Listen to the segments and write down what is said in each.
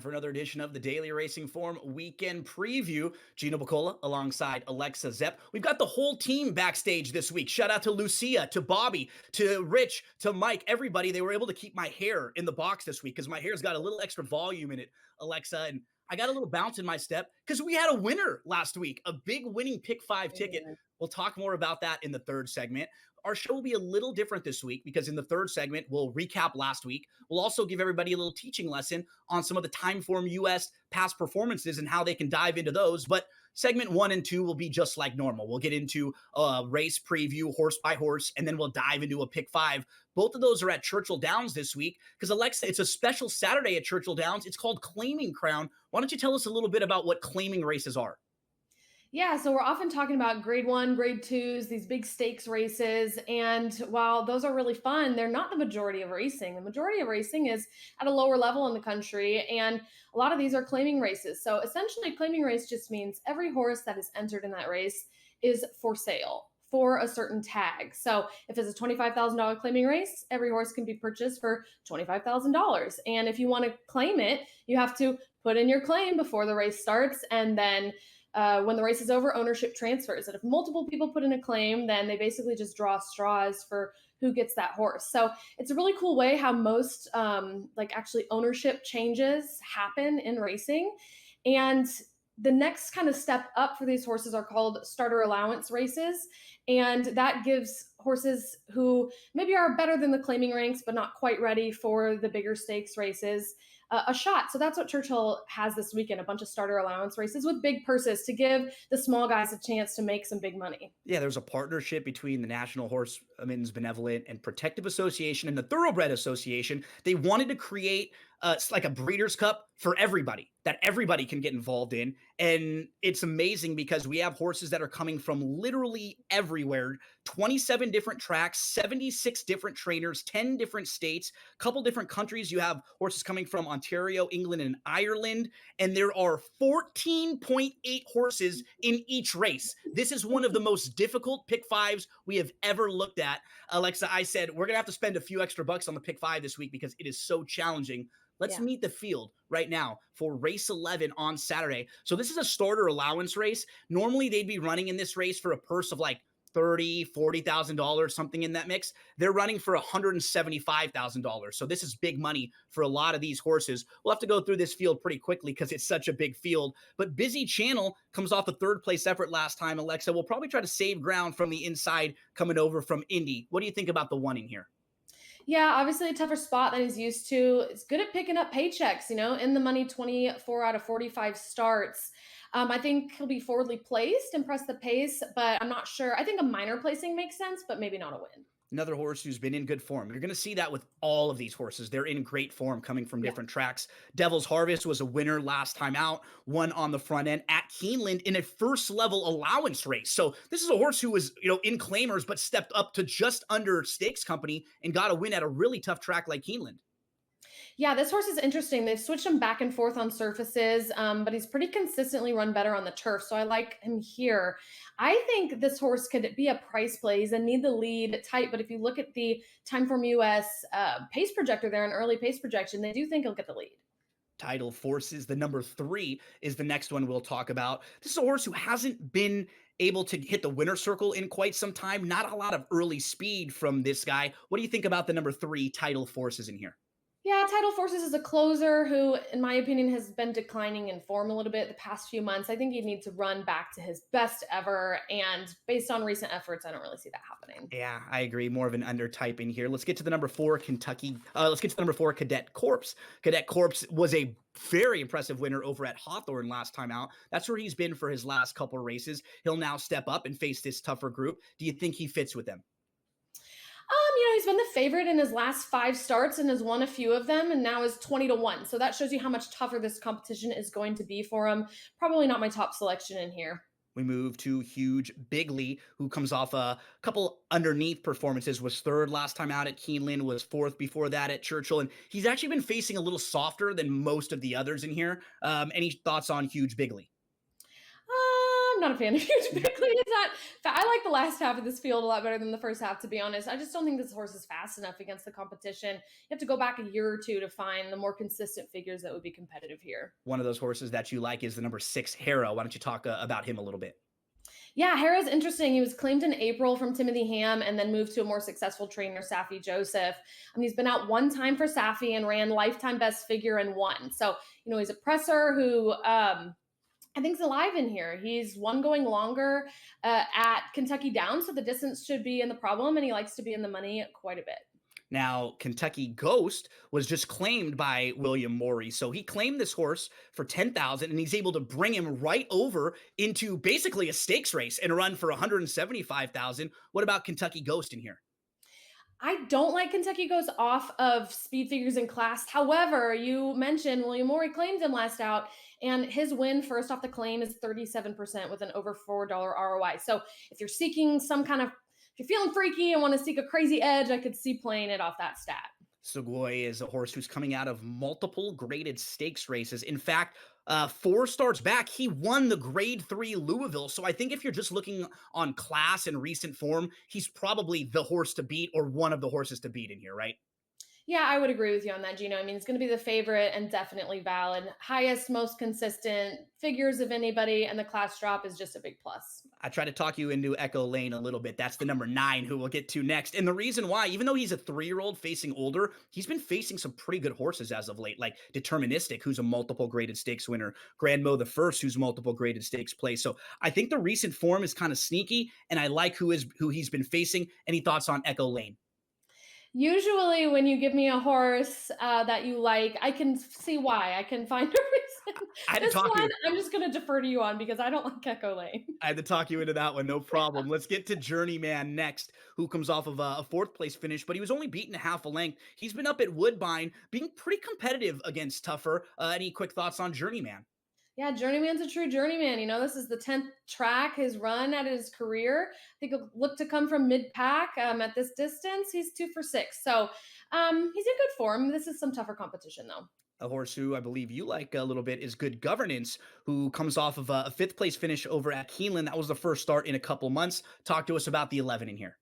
for another edition of the Daily Racing Form Weekend Preview. Gino, Buccola alongside Alexa Zepp. We've got the whole team backstage this week. Shout out to Lucia, to Bobby, to Rich, to Mike, everybody. They were able to keep my hair in the box this week because my hair's got a little extra volume in it, Alexa, and I got a little bounce in my step because we had a winner last week, a big winning pick 5 ticket. We'll talk more about that in the third segment. Our show will be a little different this week because in the third segment, we'll recap last week. We'll also give everybody a little teaching lesson on some of the Timeform US past performances and how they can dive into those. But segment 1 and 2 will be just like normal. We'll get into a race preview, horse by horse, and then we'll dive into a pick 5. Both of those are at Churchill Downs this week because, Alexa, it's a special Saturday at Churchill Downs. It's called Claiming Crown. Why don't you tell us a little bit about what claiming races are? Yeah, so we're often talking about grade 1, grade 2s, these big stakes races. And while those are really fun, they're not the majority of racing. The majority of racing is at a lower level in the country. And a lot of these are claiming races. So essentially, a claiming race just means every horse that is entered in that race is for sale for a certain tag. So if it's a $25,000 claiming race, every horse can be purchased for $25,000. And if you want to claim it, you have to put in your claim before the race starts. And then when the race is over, ownership transfers. And if multiple people put in a claim, then they basically just draw straws for who gets that horse. So it's a really cool way how most actually ownership changes happen in racing. And the next kind of step up for these horses are called starter allowance races. And that gives horses who maybe are better than the claiming ranks, but not quite ready for the bigger stakes races, a shot. So that's what Churchill has this weekend, a bunch of starter allowance races with big purses to give the small guys a chance to make some big money. Yeah, there's a partnership between the National Horsemen's Benevolent and Protective Association and the Thoroughbred Association. They wanted to create like a Breeders' Cup for everybody that everybody can get involved in. And it's amazing because we have horses that are coming from literally everywhere, 27 different tracks, 76 different trainers, 10 different states, a couple different countries. You have horses coming from Ontario, England, and Ireland, and there are 14.8 horses in each race. This is one of the most difficult pick 5s we have ever looked at. Alexa, I said we're going to have to spend a few extra bucks on the pick 5 this week because it is so challenging. Let's meet the field right now for race 11 on Saturday. So this is a starter allowance race. Normally they'd be running in this race for a purse of like $30,000, $40,000, something in that mix. They're running for $175,000. So this is big money for a lot of these horses. We'll have to go through this field pretty quickly because it's such a big field. But Busy Channel comes off a 3rd place effort last time, Alexa. We'll probably try to save ground from the inside coming over from Indy. What do you think about the 1 in here? Yeah, obviously a tougher spot than he's used to. It's good at picking up paychecks, in the money 24 out of 45 starts. I think he'll be forwardly placed and press the pace, but I'm not sure. I think a minor placing makes sense, but maybe not a win. Another horse who's been in good form. You're going to see that with all of these horses. They're in great form coming from different tracks. Devil's Harvest was a winner last time out, won on the front end at Keeneland in a first level allowance race. So this is a horse who was, in claimers, but stepped up to just under stakes company and got a win at a really tough track like Keeneland. Yeah, this horse is interesting. They've switched him back and forth on surfaces, but he's pretty consistently run better on the turf. So I like him here. I think this horse could be a price play. He's a need the lead type, but if you look at the Timeform US pace projector there, an early pace projection, they do think he'll get the lead. Tidal Forces, the number 3, is the next one we'll talk about. This is a horse who hasn't been able to hit the winner circle in quite some time. Not a lot of early speed from this guy. What do you think about the number 3, Tidal Forces, in here? Yeah, Tidal Forces is a closer who, in my opinion, has been declining in form a little bit the past few months. I think he needs to run back to his best ever. And based on recent efforts, I don't really see that happening. Yeah, I agree. More of an under type in here. Let's get to the number 4, let's get to the number 4, Cadet Corpse. Cadet Corpse was a very impressive winner over at Hawthorne last time out. That's where he's been for his last couple of races. He'll now step up and face this tougher group. Do you think he fits with them? He's been the favorite in his last 5 starts and has won a few of them and now is 20-1. So that shows you how much tougher this competition is going to be for him. Probably not my top selection in here. We move to Huge Bigley, who comes off a couple underneath performances, was 3rd last time out at Keeneland, was 4th before that at Churchill, and he's actually been facing a little softer than most of the others in here. Any thoughts on Huge Bigley? not a fan of huge Bickley. It's not. I like the last half of this field a lot better than the first half, to be honest. I just don't think this horse is fast enough against the competition. You have to go back a year or two to find the more consistent figures that would be competitive here. One of those horses that you like is the number 6 Harrow. Why don't you talk about him a little bit? Yeah, Harrow's interesting. He was claimed in April from Timothy Ham and then moved to a more successful trainer, Safi Joseph. He's been out one time for Safi and ran lifetime best figure and won. So, he's a presser who I think he's alive in here. He's one going longer at Kentucky Downs, so the distance should be in the problem, and he likes to be in the money quite a bit. Now, Kentucky Ghost was just claimed by William Morey. So he claimed this horse for $10,000 and he's able to bring him right over into basically a stakes race and run for $175,000. What about Kentucky Ghost in here? I don't like Kentucky Ghost off of speed figures in class. However, you mentioned William Morey claimed him last out, and his win first off the claim is 37% with an over $4 ROI. So if you're seeking if you're feeling freaky and want to seek a crazy edge, I could see playing it off that stat. Sugoi is a horse who's coming out of multiple graded stakes races. In fact, 4 starts back, he won the grade 3 Louisville. So I think if you're just looking on class and recent form, he's probably the horse to beat or one of the horses to beat in here, right? Yeah, I would agree with you on that, Gino. It's going to be the favorite and definitely valid. Highest, most consistent figures of anybody, and the class drop is just a big plus. I try to talk you into Echo Lane a little bit. That's the number 9 who we'll get to next. And the reason why, even though he's a 3-year-old facing older, he's been facing some pretty good horses as of late, like Deterministic, who's a multiple graded stakes winner, Grand Mo the First, who's multiple graded stakes play. So I think the recent form is kind of sneaky, and I like who he's been facing. Any thoughts on Echo Lane? Usually when you give me a horse that you like, I can see why. I can find a reason. I had to This talk one, you. I'm just going to defer to you on because I don't like Echo Lane. I had to talk you into that one, no problem. Let's get to Journeyman next, who comes off of a 4th place finish, but he was only beaten half a length. He's been up at Woodbine, being pretty competitive against tougher. Any quick thoughts on Journeyman? Yeah, Journeyman's a true journeyman. This is the 10th track his run at his career. I think he'll look to come from mid-pack at this distance. He's 2 for 6. So he's in good form. This is some tougher competition, though. A horse who I believe you like a little bit is Good Governance, who comes off of a 5th place finish over at Keeneland. That was the first start in a couple months. Talk to us about the 11 in here.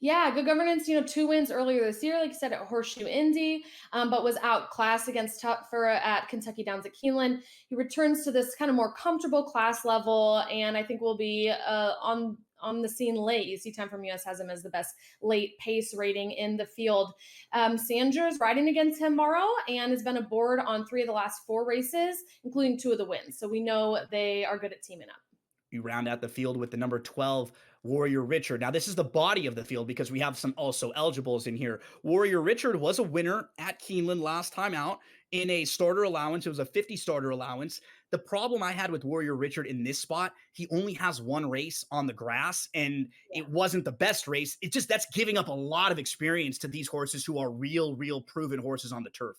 Yeah, Good Governance, 2 wins earlier this year, like you said, at Horseshoe Indy, but was outclassed against Tupfer at Kentucky Downs at Keeneland. He returns to this kind of more comfortable class level, and I think will be on the scene late. You see Time from US has him as the best late pace rating in the field. Sandra's riding against him tomorrow and has been aboard on 3 of the last 4 races, including 2 of the wins. So we know they are good at teaming up. You round out the field with the number 12, Warrior Richard. Now, this is the body of the field because we have some also eligibles in here. Warrior Richard was a winner at Keeneland last time out in a starter allowance. It was a 50 starter allowance. The problem I had with Warrior Richard in this spot, he only has 1 race on the grass, and it wasn't the best race. That's giving up a lot of experience to these horses who are real proven horses on the turf.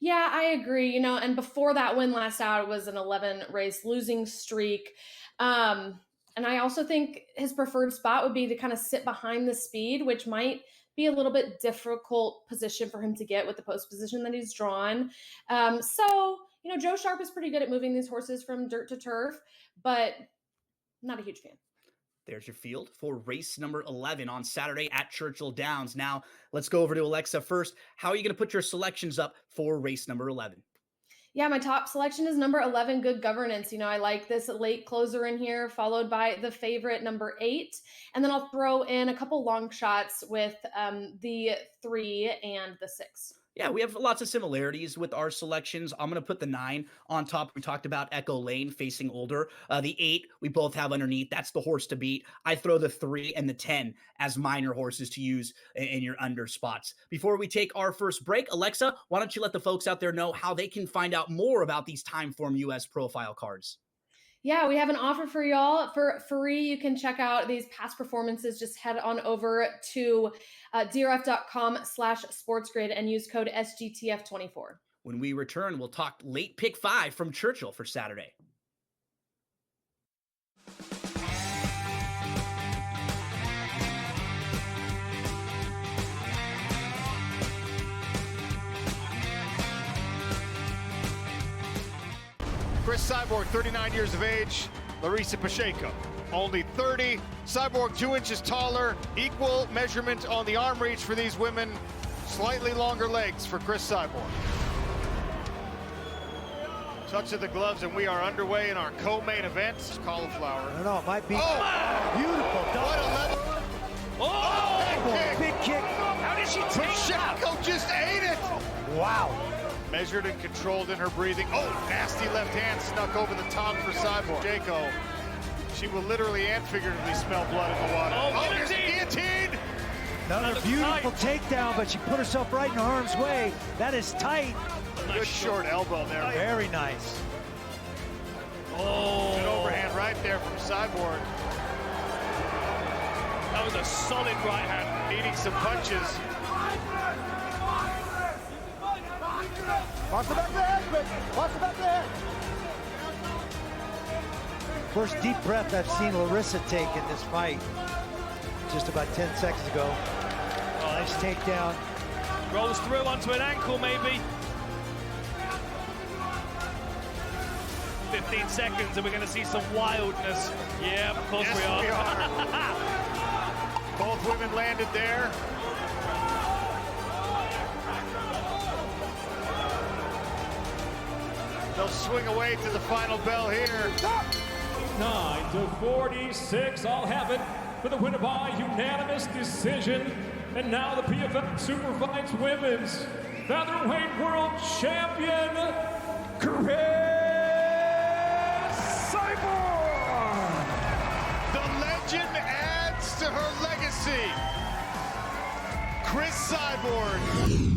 Yeah, I agree. And before that win last out, it was an 11 race losing streak. And I also think his preferred spot would be to kind of sit behind the speed, which might be a little bit difficult position for him to get with the post position that he's drawn. Joe Sharp is pretty good at moving these horses from dirt to turf, but not a huge fan. There's your field for race number 11 on Saturday at Churchill Downs. Now, let's go over to Alexa first. How are you going to put your selections up for race number 11? Yeah, my top selection is number 11, Good Governance. I like this late closer in here, followed by the favorite, number 8. And then I'll throw in a couple long shots with the 3 and the 6. Yeah, we have lots of similarities with our selections. I'm going to put the 9 on top. We talked about Echo Lane facing older. The 8 we both have underneath. That's the horse to beat. I throw the 3 and the 10 as minor horses to use in your under spots. Before we take our first break, Alexa, why don't you let the folks out there know how they can find out more about these Timeform US profile cards? Yeah, we have an offer for y'all. For free, you can check out these past performances. Just head on over to drf.com/sportsgrid and use code SGTF24. When we return, we'll talk late pick 5 from Churchill for Saturday. Chris Cyborg, 39 years of age, Larissa Pacheco, only 30. Cyborg 2 inches taller, equal measurement on the arm reach for these women. Slightly longer legs for Chris Cyborg. Touch of the gloves, and we are underway in our co-main event. Cauliflower. I don't know, it might be beautiful. What a level. Big kick. How did she take Pacheco just ate it. Wow. Measured and controlled in her breathing. Oh, nasty left hand snuck over the top for Cyborg. Pacheco, she will literally and figuratively smell blood in the water. Oh, there's a guillotine. Another beautiful takedown, but she put herself right in harm's way. That is tight. Good short elbow there. Very nice. Oh. Good overhand right there from Cyborg. That was a solid right hand. Eating some punches. Watch the back of the head, Chris. Watch the back of the head. First deep breath I've seen Larissa take in this fight. Just about 10 seconds ago. Oh, nice takedown. Rolls through onto an ankle, maybe. 15 seconds, and we're going to see some wildness. Yeah, of course yes, we are. Both women landed there. They'll swing away to the final bell here. 9-46, I'll have it for the winner by unanimous decision. And now the PFL Superfights Women's Featherweight World Champion, Chris Cyborg. The legend adds to her legacy. Chris Cyborg.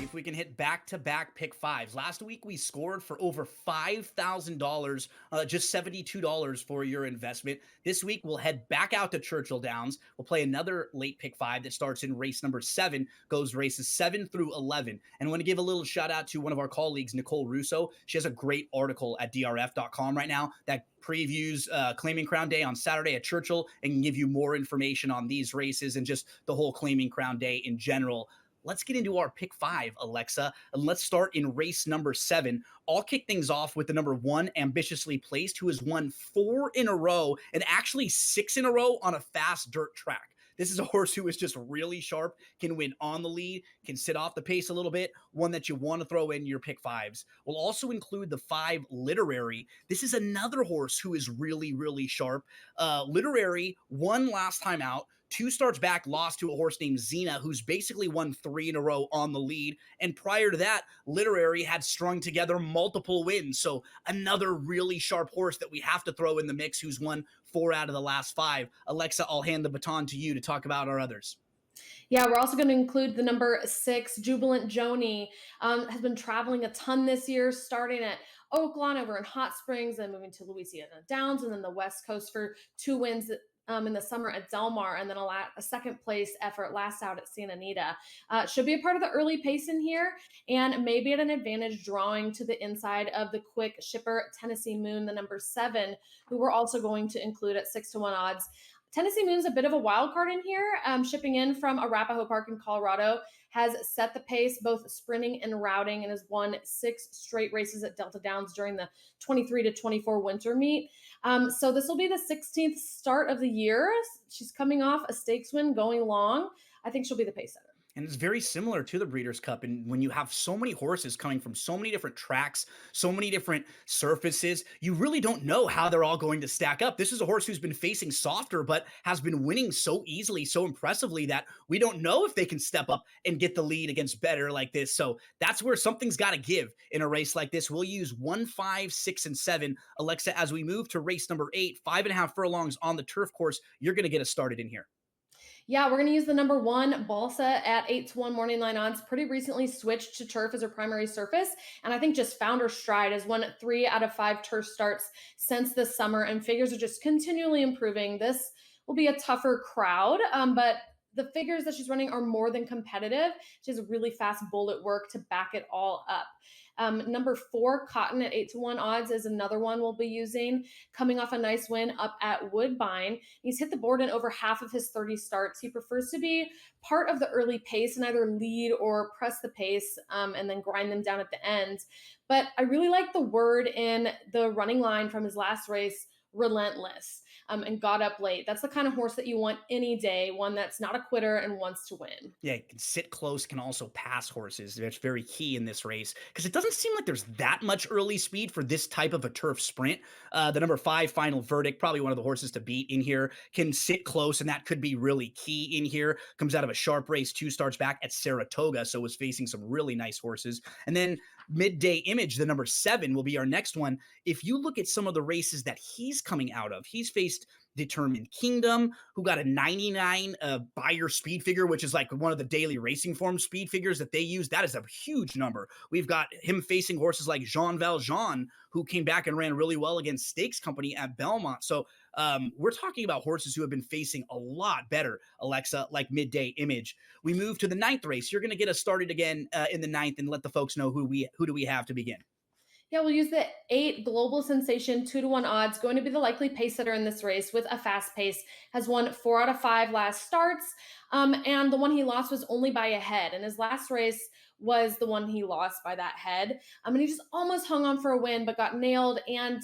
If we can hit back-to-back pick fives. Last week we scored for over $5,000, just $72 for your investment. This week we'll head back out to Churchill Downs. We'll play another late pick five that starts in race number 7, goes races 7 through 11. And I want to give a little shout out to one of our colleagues, Nicole Russo. She has a great article at drf.com right now that previews Claiming Crown Day on Saturday at Churchill and can give you more information on these races and just the whole Claiming Crown Day in general. Let's get into our pick five, Alexa, and let's start in race number 7. I'll kick things off with the number 1, Ambitiously Placed, who has won 4 in a row and actually 6 in a row on a fast dirt track. This is a horse who is just really sharp, can win on the lead, can sit off the pace a little bit, one that you want to throw in your pick fives. We'll also include the 5, Literary. This is another horse who is really, really sharp. Literary won last time out. 2 starts back, lost to a horse named Xena, who's basically won 3 in a row on the lead. And prior to that, Literary had strung together multiple wins. So another really sharp horse that we have to throw in the mix who's won 4 out of the last 5. Alexa, I'll hand the baton to you to talk about our others. Yeah, we're also going to include the number 6, Jubilant Joni. Has been traveling a ton this year, starting at Oaklawn over in Hot Springs and moving to Louisiana Downs and then the West Coast for 2 wins in the summer at Del Mar, and then a second place effort last out at Santa Anita. Should be a part of the early pace in here, and maybe at an advantage drawing to the inside of the quick shipper Tennessee Moon, the number 7, who we're also going to include at 6-1 odds. Tennessee Moon's a bit of a wild card in here, shipping in from Arapahoe Park in Colorado, has set the pace both sprinting and routing, and has won 6 straight races at Delta Downs during the 23 to 24 winter meet. So this will be the 16th start of the year. She's coming off a stakes win going long. I think she'll be the pace setter. And it's very similar to the Breeders' Cup. And when you have so many horses coming from so many different tracks, so many different surfaces, you really don't know how they're all going to stack up. This is a horse who's been facing softer, but has been winning so easily, so impressively that we don't know if they can step up and get the lead against better like this. So that's where something's got to give in a race like this. We'll use 1, 5, 6, and 7. Alexa, as we move to race number 8, 5.5 furlongs on the turf course, you're going to get us started in here. Yeah, we're going to use the number 1, Balsa, at 8-1 morning line odds. Pretty recently switched to turf as her primary surface, and I think just found her stride. Has won 3 out of 5 turf starts since this summer, and figures are just continually improving. This will be a tougher crowd, but the figures that she's running are more than competitive. She has a really fast bullet work to back it all up. Number 4, Cotton at 8-1 odds is another one we'll be using, coming off a nice win up at Woodbine. He's hit the board in over half of his 30 starts. He prefers to be part of the early pace and either lead or press the pace and then grind them down at the end. But I really like the word in the running line from his last race, relentless, and got up late. That's the kind of horse that you want any day, one that's not a quitter and wants to win. Yeah, it can sit close, can also pass horses. That's very key in this race because it doesn't seem like there's that much early speed for this type of a turf sprint. The number 5, Final Verdict, probably one of the horses to beat in here, can sit close, and that could be really key in here. Comes out of a sharp race, 2 starts back at Saratoga, so was facing some really nice horses. And then Midday Image, the number 7, will be our next one. If you look at some of the races that he's coming out of, he's faced Determined Kingdom, who got a 99 buyer speed figure, which is like one of the daily racing form speed figures that they use. That is a huge number. We've got him facing horses like Jean Valjean, who came back and ran really well against Stakes Company at Belmont. So we're talking about horses who have been facing a lot better, Alexa, like Midday Image. We move to the 9th race. You're going to get us started again in the 9th and let the folks know who do we have to begin. Yeah, we'll use the 8 Global Sensation 2-1 odds, going to be the likely pace setter in this race with a fast pace. Has won 4 out of 5 last starts, and the one he lost was only by a head. And his last race was the one he lost by that head. And he just almost hung on for a win, but got nailed. And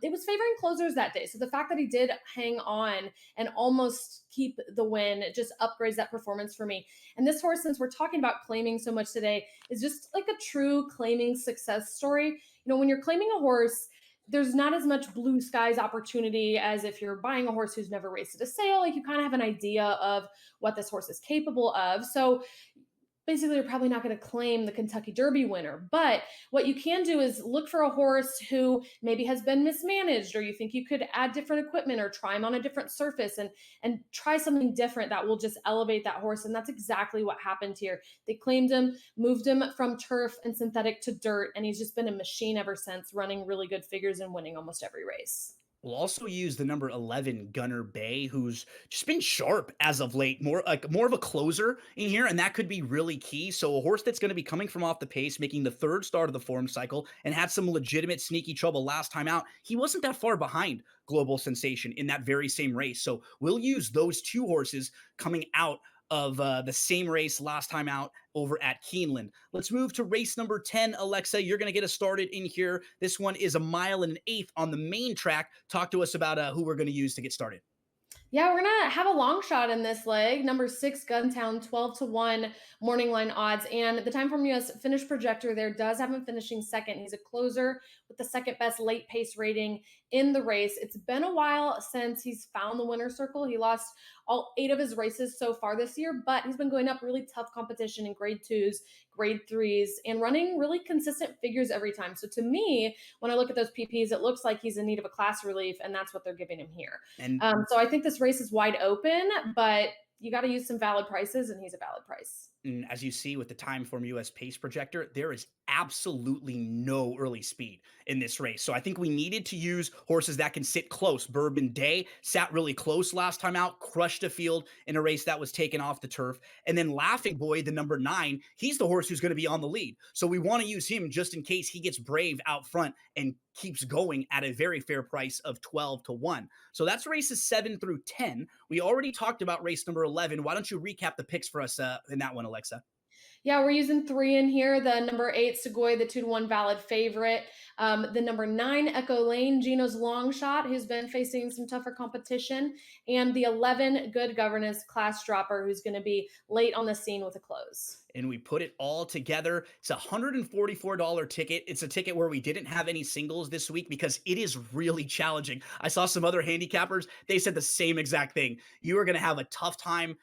it was favoring closers that day. So the fact that he did hang on and almost keep the win, it just upgrades that performance for me. And this horse, since we're talking about claiming so much today, is just like a true claiming success story. You know, when you're claiming a horse, there's not as much blue skies opportunity as if you're buying a horse who's never raced at a sale. Like, you kind of have an idea of what this horse is capable of. So basically, you're probably not going to claim the Kentucky Derby winner. But what you can do is look for a horse who maybe has been mismanaged, or you think you could add different equipment or try him on a different surface and try something different that will just elevate that horse. And that's exactly what happened here. They claimed him, moved him from turf and synthetic to dirt, and he's just been a machine ever since, running really good figures and winning almost every race. We'll also use the number 11 Gunner Bay, who's just been sharp as of late, more of a closer in here, and that could be really key. So a horse that's going to be coming from off the pace, making the 3rd start of the form cycle, and had some legitimate sneaky trouble last time out. He wasn't that far behind Global Sensation in that very same race. So we'll use those 2 horses coming out of the same race last time out over at Keeneland. Let's move to race number 10. Alexa, you're going to get us started in here. This one is 1 1/8 on the main track. Talk to us about who we're going to use to get started. Yeah, we're going to have a long shot in this leg. Number 6, Guntown, 12-1 morning line odds. And the Time Form US finish projector there does have him finishing 2nd. He's a closer with the 2nd best late pace rating in the race. It's been a while since he's found the winner's circle. He lost all 8 of his races so far this year, but he's been going up really tough competition in grade 2s, grade 3s, and running really consistent figures every time. So to me, when I look at those PPs, it looks like he's in need of a class relief, and that's what they're giving him here. And so I think this race is wide open, but you got to use some valid prices, and he's a valid price. And as you see with the Time Form US pace projector, there is absolutely no early speed in this race. So I think we needed to use horses that can sit close. Bourbon Day sat really close last time out, crushed a field in a race that was taken off the turf. And then Laughing Boy, the number 9, he's the horse who's going to be on the lead. So we want to use him just in case he gets brave out front and keeps going at a very fair price of 12-1. So that's races 7 through 10. We already talked about race number 11. Why don't you recap the picks for us in that one, Alexa? Yeah, we're using 3 in here. The number 8, Segoy, the 2-1 valid favorite. The number 9, Echo Lane, Gino's long shot, who's been facing some tougher competition. And the 11, Good Governance, class dropper, who's going to be late on the scene with a close. And we put it all together. It's a $144 ticket. It's a ticket where we didn't have any singles this week because it is really challenging. I saw some other handicappers. They said the same exact thing. You are going to have a tough time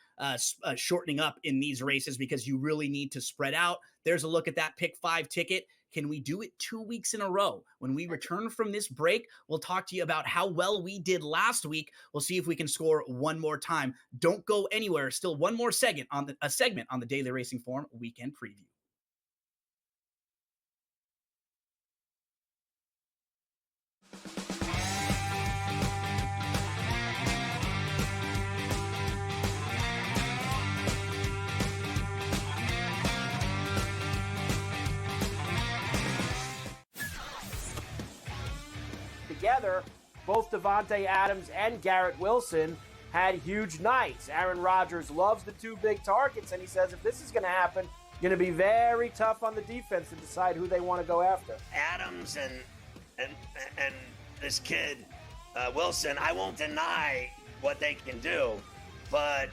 shortening up in these races because you really need to spread out. There's a look at that pick 5 ticket. Can we do it 2 weeks in a row? When we return from this break, we'll talk to you about how well we did last week. We'll see if we can score one more time. Don't go anywhere. Still one more segment on the Daily Racing Form Weekend Preview. together, both Devontae Adams and Garrett Wilson had huge nights. Aaron Rodgers loves the two big targets, and he says if this is going to happen, going to be very tough on the defense to decide who they want to go after. Adams and this kid Wilson, I won't deny what they can do, but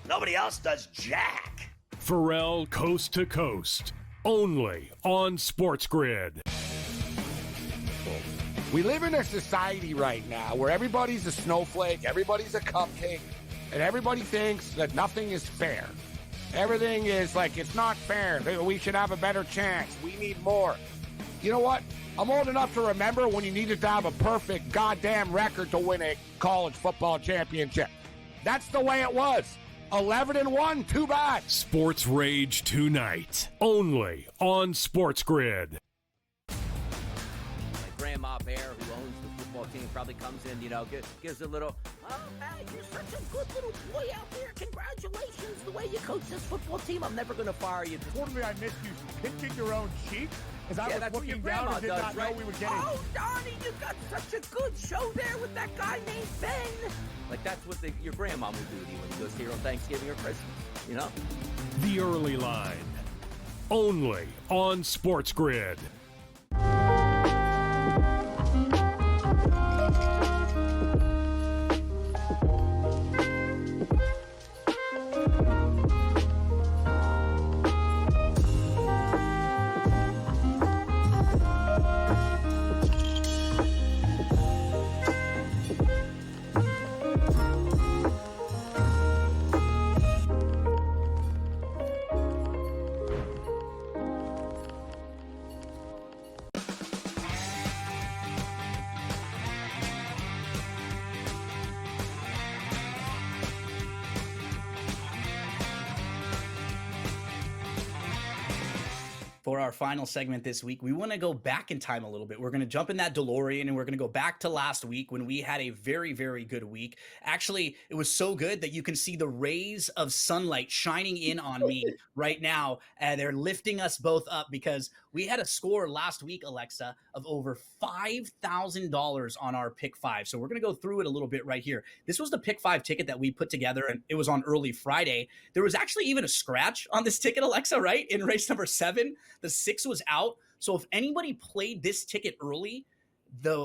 nobody else does jack. Pharrell Coast to Coast, only on SportsGrid. We live in a society right now where everybody's a snowflake, everybody's a cupcake, and everybody thinks that nothing is fair. Everything is like, it's not fair. We should have a better chance. We need more. You know what? I'm old enough to remember when you needed to have a perfect goddamn record to win a college football championship. That's the way it was. 11-1, too bad. Sports Rage tonight, only on SportsGrid. Grandma Bear, who owns the football team, probably comes in, gives a little, oh, man, you're such a good little boy out there. Congratulations, the way you coach this football team. I'm never going to fire you. Totally, I missed you pinching your own cheek as I was looking down and did not know we were getting. Oh, Donnie, you got such a good show there with that guy named Ben. Like, that's what your grandma would do to you when you go see her on Thanksgiving or Christmas, The Early Line, only on SportsGrid. For our final segment this week, we want to go back in time a little bit. We're going to jump in that DeLorean and we're going to go back to last week when we had a very, very good week. Actually, it was so good that you can see the rays of sunlight shining in on me right now. They're lifting us both up because we had a score last week, Alexa, of over $5,000 on our Pick 5. So we're going to go through it a little bit right here. This was the Pick 5 ticket that we put together, and it was on early Friday. There was actually even a scratch on this ticket, Alexa, right? In race number 7, the 6 was out. So if anybody played this ticket early,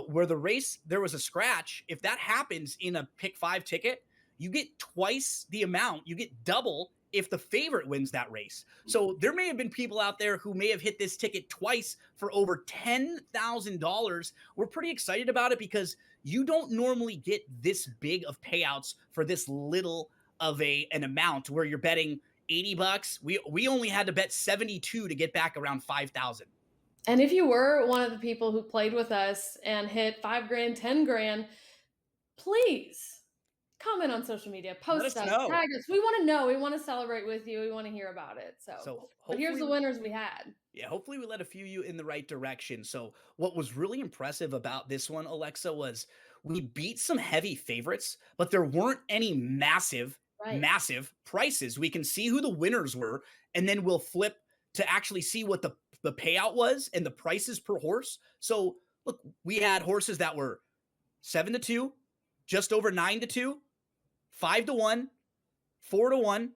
where the race, there was a scratch, if that happens in a Pick 5 ticket, you get twice the amount. You get double if the favorite wins that race. So there may have been people out there who may have hit this ticket twice for over $10,000. We're pretty excited about it because you don't normally get this big of payouts for this little of an amount where you're betting $80. We only had to bet 72 to get back around 5,000. And if you were one of the people who played with us and hit $5,000, $10,000, please comment on social media, post us, tag us. We want to know. We want to celebrate with you. We want to hear about it. So but here's the winners we had. Yeah, hopefully we led a few of you in the right direction. So what was really impressive about this one, Alexa, was we beat some heavy favorites, but there weren't any massive prices. We can see who the winners were, and then we'll flip to actually see what the payout was and the prices per horse. So look, we had horses that were 7-2, just over 9-2, 5-1, 4-1,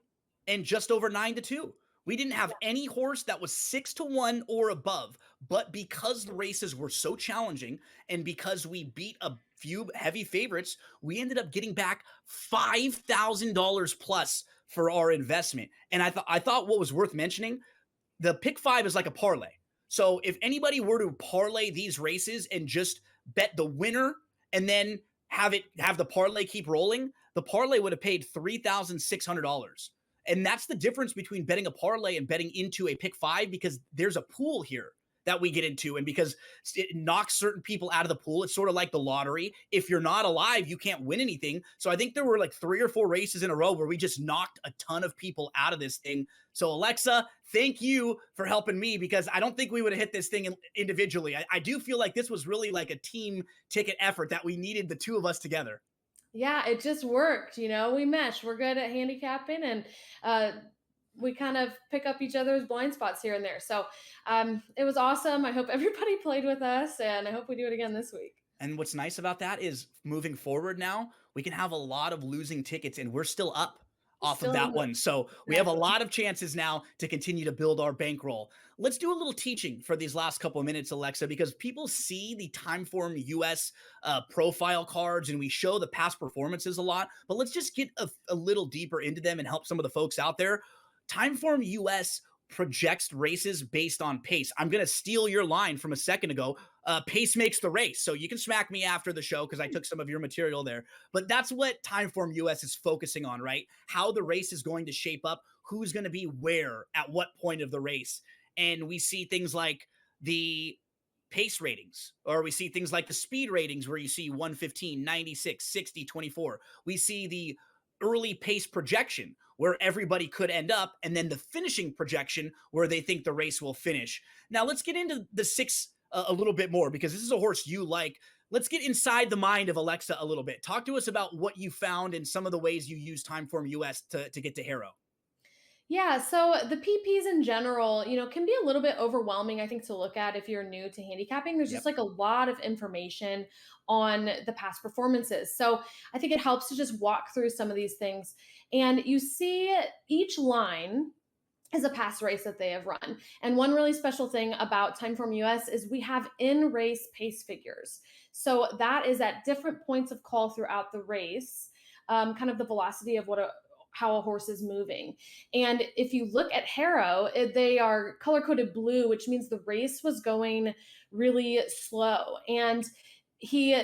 and just over 9-2. We didn't have any horse that was 6-1 or above, but because the races were so challenging and because we beat a few heavy favorites, we ended up getting back $5,000 plus for our investment. And I thought what was worth mentioning, the Pick 5 is like a parlay. So if anybody were to parlay these races and just bet the winner and then have the parlay keep rolling, the parlay would have paid $3,600. And that's the difference between betting a parlay and betting into a Pick 5, because there's a pool here that we get into. And because it knocks certain people out of the pool, it's sort of like the lottery. If you're not alive, you can't win anything. So I think there were like 3 or 4 races in a row where we just knocked a ton of people out of this thing. So Alexa, thank you for helping me, because I don't think we would have hit this thing individually. I do feel like this was really like a team ticket effort that we needed the two of us together. Yeah, it just worked. We mesh. We're good at handicapping, and we kind of pick up each other's blind spots here and there. So it was awesome. I hope everybody played with us, and I hope we do it again this week. And what's nice about that is moving forward now, we can have a lot of losing tickets, and we're still up off of that one. So we have a lot of chances now to continue to build our bankroll. Let's do a little teaching for these last couple of minutes, Alexa, because people see the Timeform US profile cards and we show the past performances a lot, but let's just get a little deeper into them and help some of the folks out there. Timeform US projects races based on pace. I'm going to steal your line from a second ago. Pace makes the race. So you can smack me after the show because I took some of your material there. But that's what Timeform US is focusing on, right? How the race is going to shape up, who's going to be where at what point of the race. And we see things like the pace ratings, or we see things like the speed ratings where you see 115, 96, 60, 24. We see the early pace projection where everybody could end up, and then the finishing projection where they think the race will finish. Now let's get into the 6 a little bit more, because this is a horse you like. Let's get inside the mind of Alexa a little bit. Talk to us about what you found and some of the ways you use Timeform US to get to Harrow. Yeah, so the PPs in general, can be a little bit overwhelming, I think, to look at if you're new to handicapping. There's just like a lot of information on the past performances. So I think it helps to just walk through some of these things. And you see each line is a past race that they have run. And one really special thing about Timeform US is we have in-race pace figures. So that is at different points of call throughout the race, kind of the velocity of how a horse is moving. And if you look at Harrow, they are color-coded blue, which means the race was going really slow. And he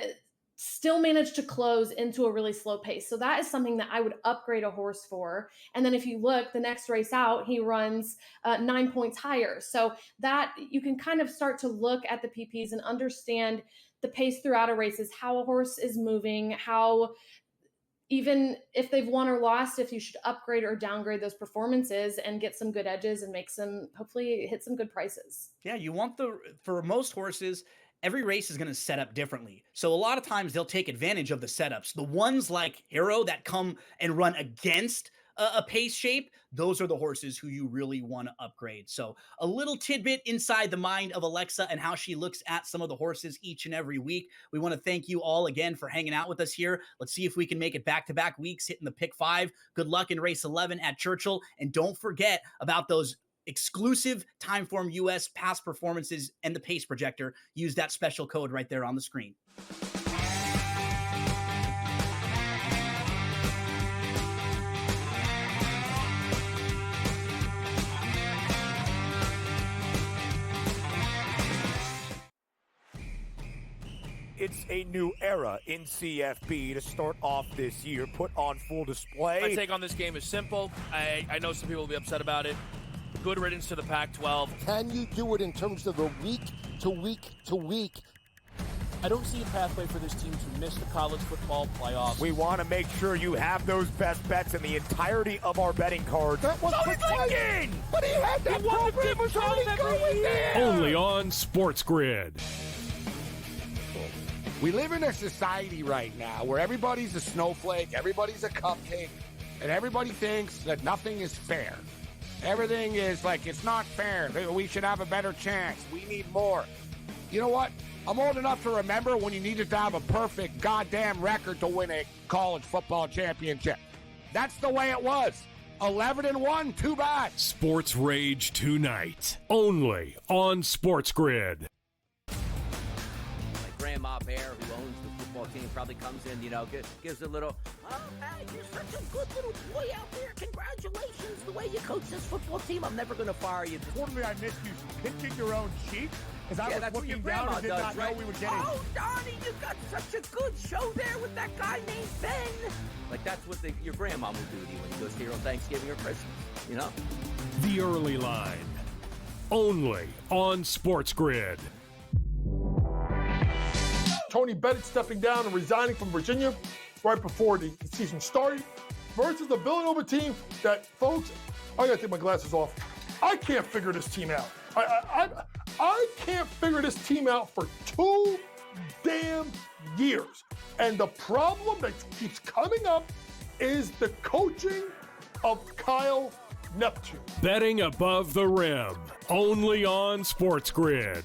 still managed to close into a really slow pace. So that is something that I would upgrade a horse for. And then if you look, the next race out, he runs 9 points higher. So that you can kind of start to look at the PPs and understand the pace throughout a race, is how a horse is moving, how even if they've won or lost, if you should upgrade or downgrade those performances and get some good edges and make some, hopefully hit some good prices. Yeah, you want for most horses, every race is going to set up differently. So a lot of times they'll take advantage of the setups. The ones like Harrow that come and run against a pace shape, those are the horses who you really want to upgrade. So a little tidbit inside the mind of Alexa and how she looks at some of the horses each and every week. We want to thank you all again for hanging out with us here. Let's see if we can make it back-to-back weeks, hitting the pick 5. Good luck in race 11 at Churchill. And don't forget about those exclusive Timeform US past performances and the pace projector. Use that special code right there on the screen. It's a new era in CFB to start off this year, put on full display. My take on this game is simple. I know some people will be upset about it. Good riddance to the Pac-12. Can you do it in terms of the week to week to week? I don't see a pathway for this team to miss the college football playoffs. We want to make sure you have those best bets in the entirety of our betting cards. That was thinking! But he had that program was already going there! Only on SportsGrid. We live in a society right now where everybody's a snowflake, everybody's a cupcake, and everybody thinks that nothing is fair. Everything is like, it's not fair. We should have a better chance. We need more. You know what? I'm old enough to remember when you needed to have a perfect goddamn record to win a college football championship. That's the way it was. 11-1, too bad. Sports Rage tonight, only on SportsGrid. Grandma Bear, who owns the football team, probably comes in, gives a little, oh, hey, you're such a good little boy out there. Congratulations, the way you coach this football team. I'm never going to fire you. Totally, I missed you pinching your own cheek as I was looking down and did not know we were getting. Oh, Donnie, you got such a good show there with that guy named Ben. Like, that's what your grandma will do to you when he goes here on Thanksgiving or Christmas, The Early Line, only on SportsGrid. Tony Bennett stepping down and resigning from Virginia right before the season started versus the Villanova team that, folks, I gotta take my glasses off. I can't figure this team out. I can't figure this team out for 2 damn years. And the problem that keeps coming up is the coaching of Kyle Neptune. Betting above the rim, only on SportsGrid.